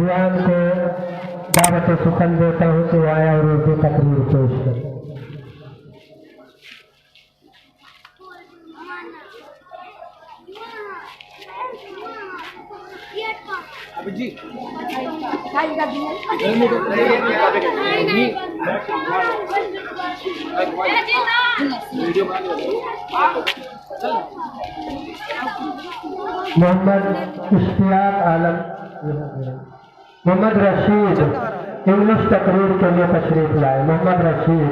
रिजवान को दावत सुखन देता हूँ कि आया और उर्दू तकरीर पेश करे। जी मोहम्मद इश्तियाक आलम, मोहम्मद रशीद इंग्लिश तकरीर के लिए तशरीफ लाए। Mohammad Rashid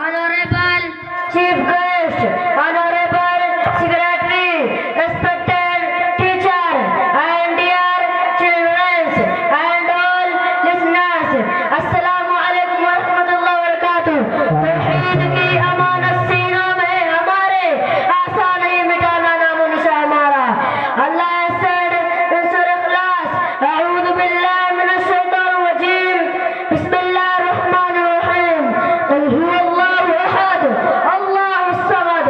Honorable Chief Guest, Honorable Secretary, respected teacher, and dear children, and all listeners, Assalamu alaikum wa rahmatullahi wa barakatuh. तौहीद की अमानत सीनों में हमारे, आसान नहीं मिटाना नामो निशान हमारा। Allah said in Surah Ikhlas, A'udhu billahi minash shaitanir rajim, Bismillahir Rahmanir Rahim, Qul huwa Allahu ahad, Allahu samad,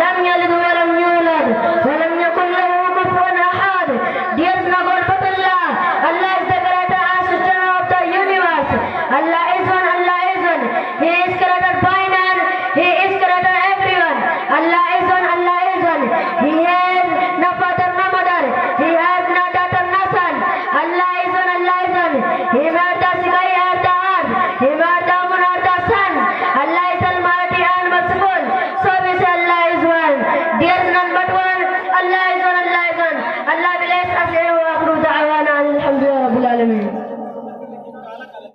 lam yalid wa lam yulad, wa lam yakul lahu kufuwan ahad. Dear God but Allah, Allah is the creator and sustainer of the universe. Allah is one, Allah is one. He is creator by none, He is creator everyone. Allah is one, Allah is one. He has no father, no mother. He has no daughter, no son. Allah is one, Allah is one. He made the sky and the earth. He made the moon and the sun. Allah is almighty and merciful. So we say Allah is one. There is none but one. Allah is one, Allah is one. Allah bless us.